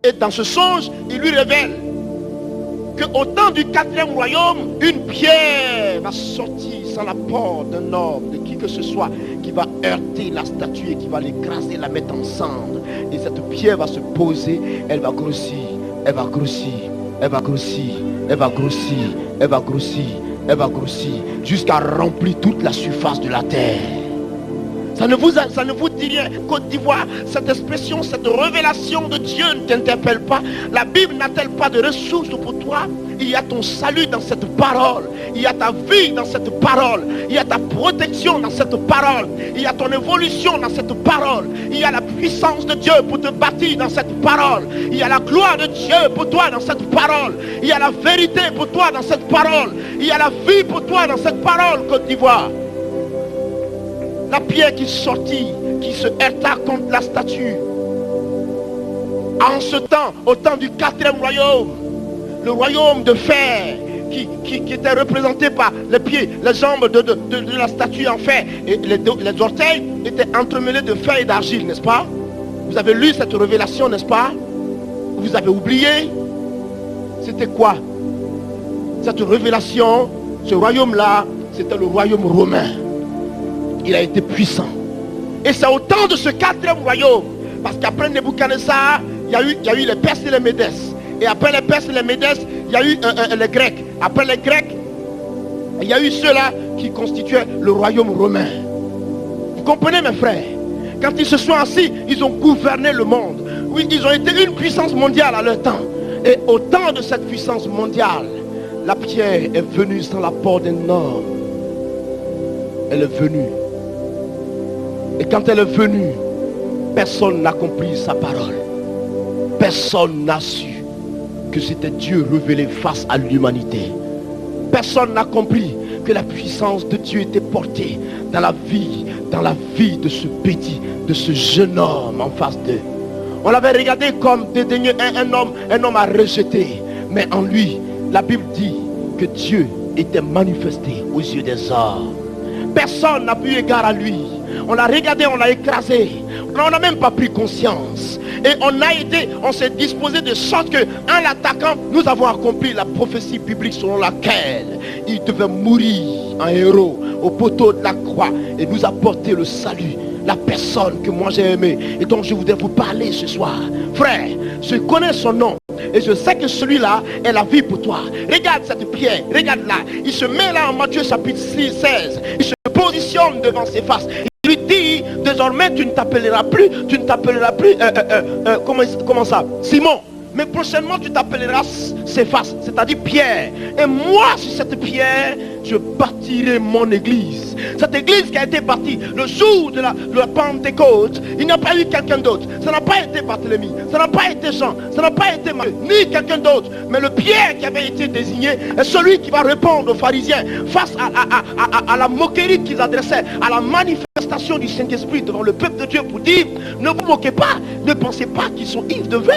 Et dans ce songe, il lui révèle qu'au temps du 4e royaume, une pierre va sortir sans l'apport d'un homme, de qui que ce soit, qui va heurter la statue et qui va l'écraser, la mettre en cendre. Et cette pierre va se poser, elle va grossir, elle va grossir, elle va grossir, elle va grossir, elle va grossir, elle va grossir, jusqu'à remplir toute la surface de la terre. Ça ne vous dit rien, Côte d'Ivoire, cette expression, cette révélation de Dieu ne t'interpelle pas. La Bible n'a-t-elle pas de ressources pour toi? Il y a ton salut dans cette parole. Il y a ta vie dans cette parole. Il y a ta protection dans cette parole. Il y a ton évolution dans cette parole. Il y a la puissance de Dieu pour te bâtir dans cette parole. Il y a la gloire de Dieu pour toi dans cette parole. Il y a la vérité pour toi dans cette parole. Il y a la vie pour toi dans cette parole, Côte d'Ivoire. La pierre qui sortit, qui se heurta contre la statue. En ce temps, au temps du 4e royaume, le royaume de fer, qui était représenté par les pieds, les jambes de la statue en fer, et les orteils étaient entremêlés de fer et d'argile, n'est-ce pas? Vous avez lu cette révélation, n'est-ce pas? Vous avez oublié? C'était quoi? Cette révélation, ce royaume-là, c'était le royaume romain. Il a été puissant. Et c'est au temps de ce 4e royaume, parce qu'après Nebuchadnezzar, il y a eu les Perses et les Médès. Et après les Perses et les Médès, il y a eu les Grecs. Après les Grecs, il y a eu ceux-là qui constituaient le royaume romain. Vous comprenez, mes frères? Quand ils se sont assis, ils ont gouverné le monde. Oui, ils ont été une puissance mondiale à leur temps. Et au temps de cette puissance mondiale, la pierre est venue sans l'apport d'un homme. Elle est venue. Et quand elle est venue, personne n'a compris sa parole. Personne n'a su que c'était Dieu révélé face à l'humanité. Personne n'a compris que la puissance de Dieu était portée dans la vie de ce petit, de ce jeune homme en face d'eux. On l'avait regardé comme dédaigné, un homme à rejeter. Mais en lui, la Bible dit que Dieu était manifesté aux yeux des hommes. Personne n'a pu égard à lui. On l'a regardé, on l'a écrasé. On n'a même pas pris conscience. Et on s'est disposé de sorte que, en l'attaquant, nous avons accompli la prophétie biblique selon laquelle il devait mourir en héros au poteau de la croix et nous apporter le salut. La personne que moi j'ai aimée et dont je voudrais vous parler ce soir. Frère, je connais son nom. Et je sais que celui-là est la vie pour toi. Regarde cette pierre, regarde là. Il se met là en Matthieu chapitre 16. Il se positionne devant ses faces. Il lui dit, désormais tu ne t'appelleras plus, comment ça, Simon. Mais prochainement tu t'appelleras Céphas, c'est-à-dire Pierre. Et moi sur cette pierre, je bâtirai mon église. Cette église qui a été bâtie le jour de la Pentecôte, il n'y a pas eu quelqu'un d'autre. Ça n'a pas été Barthélemy, ça n'a pas été Jean, ça n'a pas été Marie, ni quelqu'un d'autre. Mais le Pierre qui avait été désigné est celui qui va répondre aux pharisiens face à la moquerie qu'ils adressaient, à la manifestation du Saint-Esprit devant le peuple de Dieu pour dire, ne vous moquez pas, ne pensez pas qu'ils sont ivres de vin.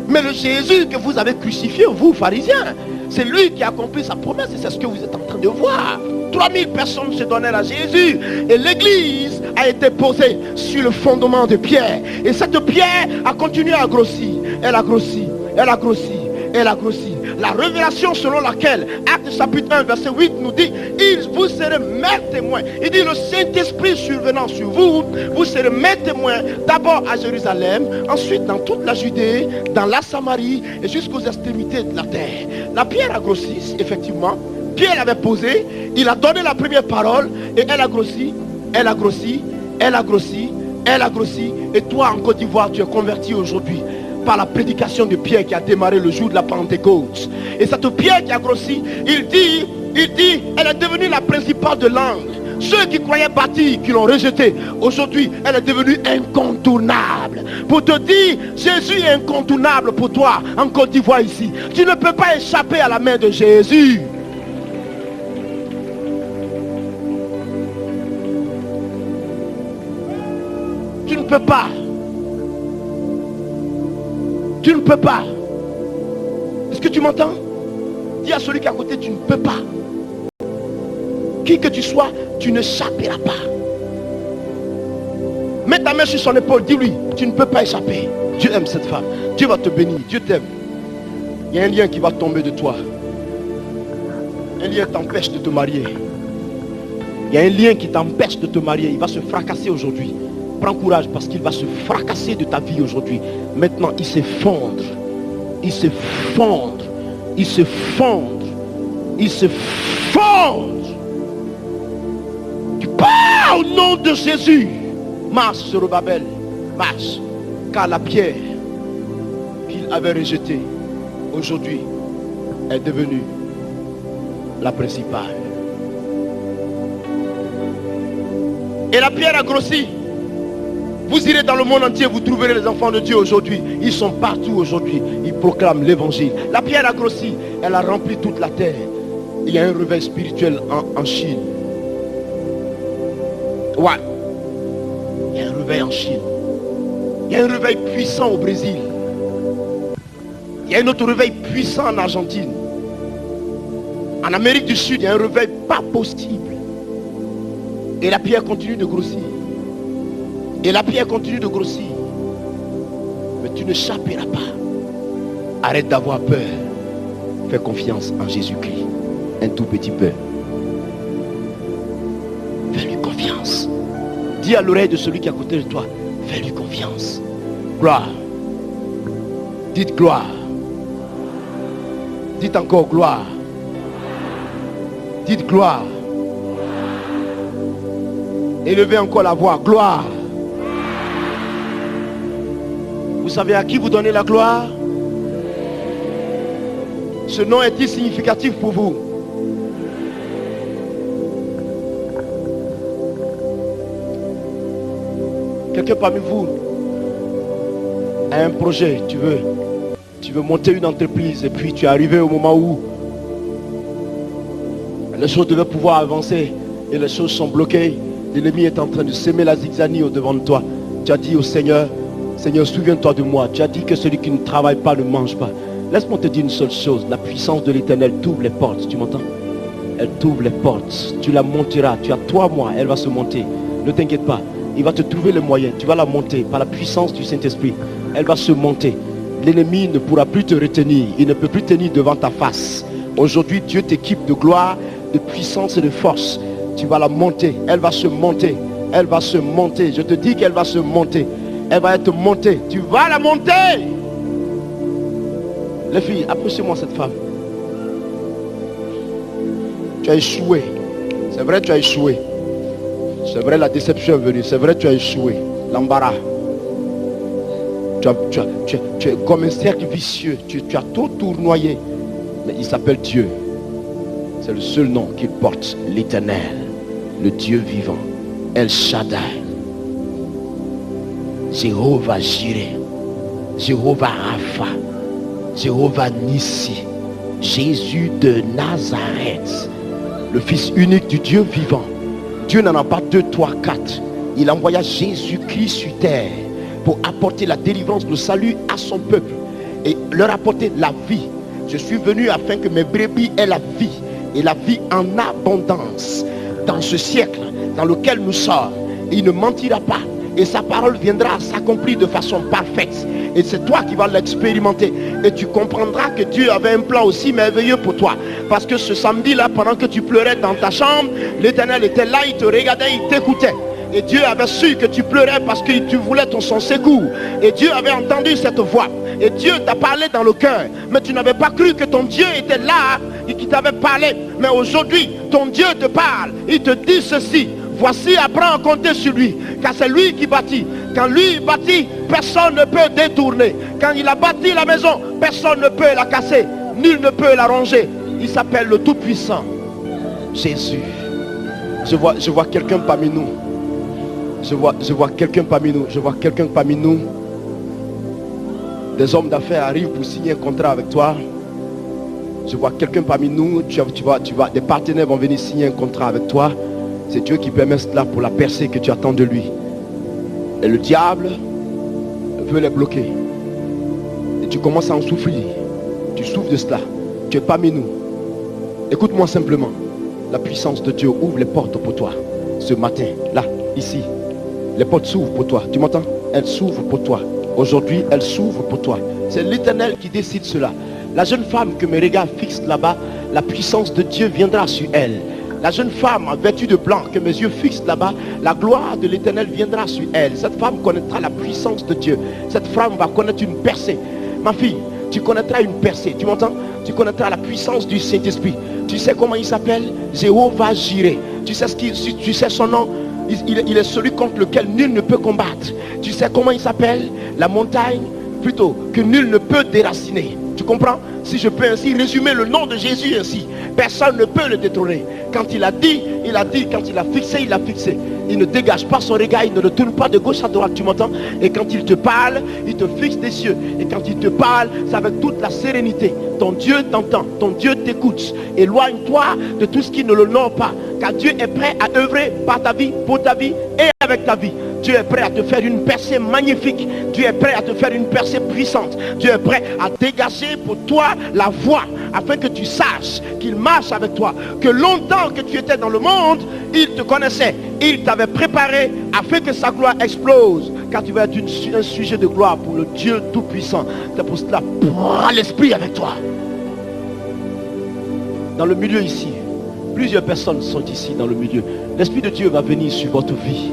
Mais le Jésus que vous avez crucifié, vous pharisiens, c'est lui qui a accompli sa promesse et c'est ce que vous êtes en train de voir. 3000 personnes se donnèrent à Jésus et l'église a été posée sur le fondement de Pierre. Et cette pierre a continué à grossir. Elle a grossi, elle a grossi, elle a grossi. La révélation selon laquelle, Actes chapitre 1 verset 8 nous dit, vous serez mes témoins. Il dit, le Saint-Esprit survenant sur vous, vous serez mes témoins, d'abord à Jérusalem, ensuite dans toute la Judée, dans la Samarie et jusqu'aux extrémités de la terre. La pierre a grossi, effectivement. Pierre l'avait posée, il a donné la première parole et elle a grossi, elle a grossi, elle a grossi, elle a grossi. Et toi en Côte d'Ivoire, tu es converti aujourd'hui par la prédication de Pierre qui a démarré le jour de la Pentecôte. Et cette pierre qui a grossi, il dit, elle est devenue la principale de langue. Ceux qui croyaient bâtir, qui l'ont rejetée, aujourd'hui, elle est devenue incontournable. Pour te dire, Jésus est incontournable pour toi en Côte d'Ivoire ici. Tu ne peux pas échapper à la main de Jésus. Tu ne peux pas. Tu ne peux pas. Est-ce que tu m'entends? Dis à celui qui est à côté, tu ne peux pas. Qui que tu sois, tu n'échapperas pas. Mets ta main sur son épaule, dis-lui, tu ne peux pas échapper. Dieu aime cette femme. Dieu va te bénir. Dieu t'aime. Il y a un lien qui va tomber de toi. Un lien t'empêche de te marier. Il y a un lien qui t'empêche de te marier. Il va se fracasser aujourd'hui. Prends courage parce qu'il va se fracasser de ta vie aujourd'hui. Maintenant, il s'effondre. Il s'effondre. Il s'effondre. Il s'effondre. Tu pars au nom de Jésus. Marche sur Babel. Marche. Car la pierre qu'il avait rejetée, aujourd'hui, est devenue la principale. Et la pierre a grossi. Vous irez dans le monde entier, vous trouverez les enfants de Dieu aujourd'hui. Ils sont partout aujourd'hui. Ils proclament l'évangile. La pierre a grossi. Elle a rempli toute la terre. Il y a un réveil spirituel en Chine. Ouais. Il y a un réveil en Chine. Il y a un réveil puissant au Brésil. Il y a un autre réveil puissant en Argentine. En Amérique du Sud, il y a un réveil pas possible. Et la pierre continue de grossir. Et la pierre continue de grossir. Mais tu ne chapperas pas. Arrête d'avoir peur. Fais confiance en Jésus-Christ. Un tout petit peu. Fais-lui confiance. Dis à l'oreille de celui qui est à côté de toi. Fais-lui confiance. Gloire. Dites gloire. Dites encore gloire. Dites gloire. Élevez encore la voix. Gloire. Vous savez à qui vous donnez la gloire? Ce nom est-il significatif pour vous? Quelqu'un parmi vous a un projet, tu veux monter une entreprise et puis tu es arrivé au moment où les choses devaient pouvoir avancer et les choses sont bloquées. L'ennemi est en train de s'aimer la zigzanie au-devant de toi. Tu as dit au Seigneur, Seigneur, souviens-toi de moi. Tu as dit que celui qui ne travaille pas ne mange pas. Laisse-moi te dire une seule chose. La puissance de l'Éternel t'ouvre les portes. Tu m'entends? Elle t'ouvre les portes. Tu la monteras. Tu as 3 mois. Elle va se monter. Ne t'inquiète pas. Il va te trouver les moyens. Tu vas la monter par la puissance du Saint-Esprit. Elle va se monter. L'ennemi ne pourra plus te retenir. Il ne peut plus tenir devant ta face. Aujourd'hui, Dieu t'équipe de gloire, de puissance et de force. Tu vas la monter. Elle va se monter. Elle va se monter. Je te dis qu'elle va se monter. Elle va être montée. Tu vas la monter. Les filles, approchez-moi cette femme. Tu as échoué. C'est vrai, tu as échoué. C'est vrai, la déception est venue. C'est vrai, tu as échoué. L'embarras. Tu es comme un cercle vicieux. Tu as tout tournoyé. Mais il s'appelle Dieu. C'est le seul nom qu'il porte. L'Éternel. Le Dieu vivant. El Shaddai. Jéhovah Jireh. Jéhovah Rapha. Jéhovah Nissi. Jésus de Nazareth. Le Fils unique du Dieu vivant. Dieu n'en a pas 2, 3, 4. Il envoya Jésus-Christ sur terre pour apporter la délivrance, le salut à son peuple et leur apporter la vie. Je suis venu afin que mes brebis aient la vie et la vie en abondance. Dans ce siècle dans lequel nous sommes, il ne mentira pas et sa parole viendra s'accomplir de façon parfaite. Et c'est toi qui vas l'expérimenter. Et tu comprendras que Dieu avait un plan aussi merveilleux pour toi. Parce que ce samedi-là, pendant que tu pleurais dans ta chambre, l'Éternel était là, il te regardait, il t'écoutait. Et Dieu avait su que tu pleurais parce que tu voulais son secours. Et Dieu avait entendu cette voix. Et Dieu t'a parlé dans le cœur. Mais tu n'avais pas cru que ton Dieu était là et qu'il t'avait parlé. Mais aujourd'hui, ton Dieu te parle. Il te dit ceci. Voici, apprends à compter sur lui. Car c'est lui qui bâtit. Quand lui bâtit, personne ne peut détourner. Quand il a bâti la maison, personne ne peut la casser. Nul ne peut la ronger. Il s'appelle le Tout-Puissant. Jésus. Je vois quelqu'un parmi nous. Je vois quelqu'un parmi nous. Je vois quelqu'un parmi nous. Des hommes d'affaires arrivent pour signer un contrat avec toi. Je vois quelqu'un parmi nous. Des partenaires vont venir signer un contrat avec toi. C'est Dieu qui permet cela pour la percée que tu attends de lui. Et le diable veut les bloquer. Et tu commences à en souffrir. Tu souffres de cela. Tu es parmi nous. Écoute-moi simplement. La puissance de Dieu ouvre les portes pour toi. Ce matin, là, ici. Les portes s'ouvrent pour toi. Tu m'entends? Elles s'ouvrent pour toi. Aujourd'hui, elle s'ouvre pour toi. C'est l'Éternel qui décide cela. La jeune femme que mes regards fixent là-bas, la puissance de Dieu viendra sur elle. La jeune femme en vêtue de blanc que mes yeux fixent là-bas, la gloire de l'Éternel viendra sur elle. Cette femme connaîtra la puissance de Dieu. Cette femme va connaître une percée. Ma fille, tu connaîtras une percée. Tu m'entends? Tu connaîtras la puissance du Saint-Esprit. Tu sais comment il s'appelle? Jéhovah Jireh. Tu sais son nom? Il est celui contre lequel nul ne peut combattre. Tu sais comment il s'appelle? La montagne, plutôt, que nul ne peut déraciner. Tu comprends? Si je peux ainsi résumer le nom de Jésus ainsi, personne ne peut le détrôner. Quand il a dit, il a dit. Quand il a fixé, il a fixé. Il ne dégage pas son regard, il ne le tourne pas de gauche à droite, tu m'entends? Et quand il te parle, il te fixe des yeux. Et quand il te parle, c'est avec toute la sérénité. Ton Dieu t'entend, ton Dieu t'écoute. Éloigne-toi de tout ce qui ne l'honore pas. Car Dieu est prêt à œuvrer par ta vie, pour ta vie et avec ta vie. Dieu est prêt à te faire une percée magnifique. Dieu est prêt à te faire une percée puissante. Dieu est prêt à dégager pour toi la voie, afin que tu saches qu'il marche avec toi. Que longtemps que tu étais dans le monde, il te connaissait. Il t'avait préparé afin que sa gloire explose. Car tu vas être un sujet de gloire pour le Dieu Tout-Puissant. C'est pour cela, prends l'Esprit avec toi. Dans le milieu ici, plusieurs personnes sont ici dans le milieu. L'Esprit de Dieu va venir sur votre vie.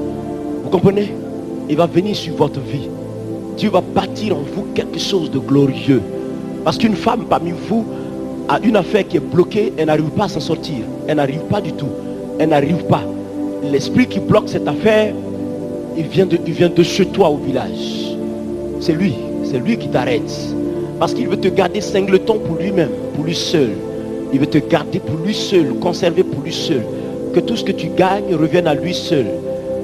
Vous comprenez? Il va venir sur votre vie. Dieu va bâtir en vous quelque chose de glorieux. Parce qu'une femme parmi vous a une affaire qui est bloquée, elle n'arrive pas à s'en sortir. Elle n'arrive pas du tout. Elle n'arrive pas. L'esprit qui bloque cette affaire, il vient de chez toi au village. C'est lui qui t'arrête. Parce qu'il veut te garder singleton pour lui-même, pour lui seul. Il veut te garder pour lui seul, conserver pour lui seul. Que tout ce que tu gagnes revienne à lui seul.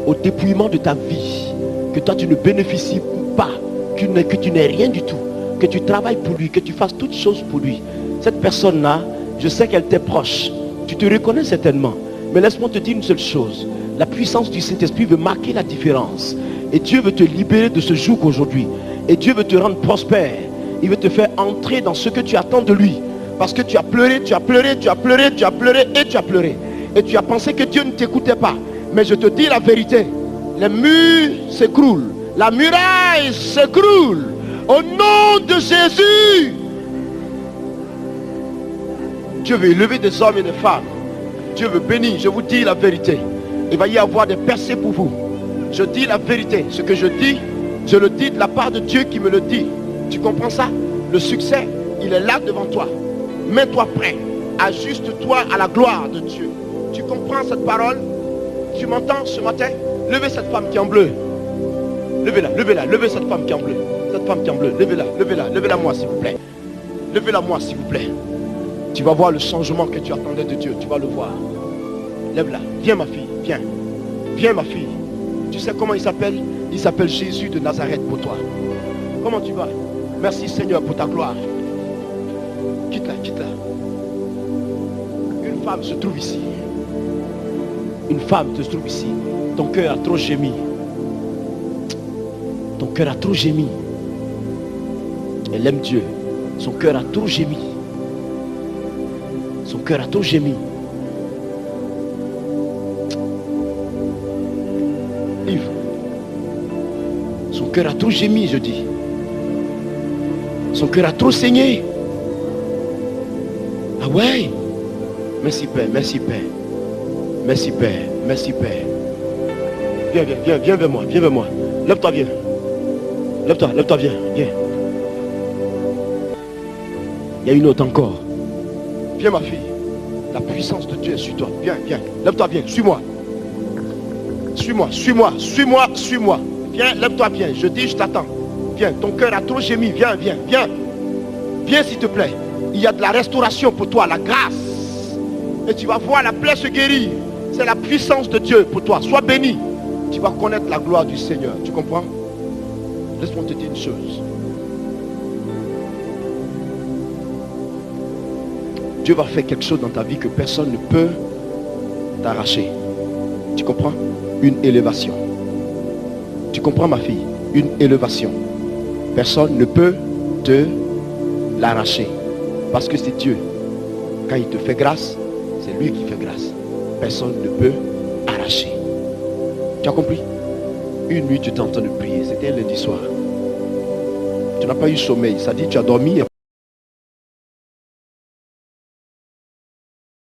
Au dépouillement de ta vie. Que toi tu ne bénéficies pas. Que tu n'aies rien du tout. Que tu travailles pour lui. Que tu fasses toutes choses pour lui. Cette personne-là, je sais qu'elle t'est proche. Tu te reconnais certainement. Mais laisse-moi te dire une seule chose. La puissance du Saint-Esprit veut marquer la différence. Et Dieu veut te libérer de ce joug aujourd'hui. Et Dieu veut te rendre prospère. Il veut te faire entrer dans ce que tu attends de lui. Parce que tu as pleuré, tu as pleuré, tu as pleuré, tu as pleuré et tu as pleuré. Et tu as pensé que Dieu ne t'écoutait pas. Mais je te dis la vérité. Les murs s'écroulent. La muraille s'écroule. Au nom de Jésus. Dieu veut élever des hommes et des femmes. Dieu veut bénir. Je vous dis la vérité. Il va y avoir des percées pour vous. Je dis la vérité. Ce que je dis, je le dis de la part de Dieu qui me le dit. Tu comprends ça? Le succès, il est là devant toi. Mets-toi prêt. Ajuste-toi à la gloire de Dieu. Tu comprends cette parole? Tu m'entends ce matin? Levez cette femme qui est en bleu. Levez-la, levez-la, levez cette femme qui est en bleu. Cette femme qui est en bleu, levez-la, levez-la, levez-la moi s'il vous plaît. Levez-la moi s'il vous plaît. Tu vas voir le changement que tu attendais de Dieu. Tu vas le voir. Lève-la. Viens ma fille, viens. Viens ma fille. Tu sais comment il s'appelle? Il s'appelle Jésus de Nazareth pour toi. Comment tu vas? Merci Seigneur pour ta gloire. Quitte-la, quitte-la. Une femme se trouve ici. Une femme se trouve ici. Ton cœur a trop gémi. Ton cœur a trop gémi. Elle aime Dieu. Son cœur a trop gémi. Son cœur a trop gémi. Yves. Son cœur a trop gémi, je dis. Son cœur a trop saigné. Ah ouais? Merci Père, merci Père. Merci Père, merci Père. Viens, viens, viens, viens vers moi, viens vers moi. Lève-toi, viens. Lève-toi, lève-toi, viens, viens. Il y a une autre encore. Viens ma fille. La puissance de Dieu est sur toi. Viens, viens. Lève-toi, viens, suis-moi. Suis-moi, suis-moi, suis-moi, suis-moi. Viens, lève-toi, viens. Je dis, je t'attends. Viens, ton cœur a trop gémi. Viens, viens, viens. Viens s'il te plaît. Il y a de la restauration pour toi, la grâce. Et tu vas voir la plaie se guérir. C'est la puissance de Dieu pour toi. Sois béni. Tu vas connaître la gloire du Seigneur. Tu comprends? Laisse-moi te dire une chose. Dieu va faire quelque chose dans ta vie que personne ne peut t'arracher. Tu comprends? Une élévation. Tu comprends ma fille? Une élévation. Personne ne peut te l'arracher. Parce que c'est Dieu. Quand il te fait grâce, c'est lui qui fait grâce. Personne ne peut arracher. Tu as compris? Une nuit, tu t'entends de prier. C'était un lundi soir. tu n'as pas eu sommeil. Ça dit tu as dormi.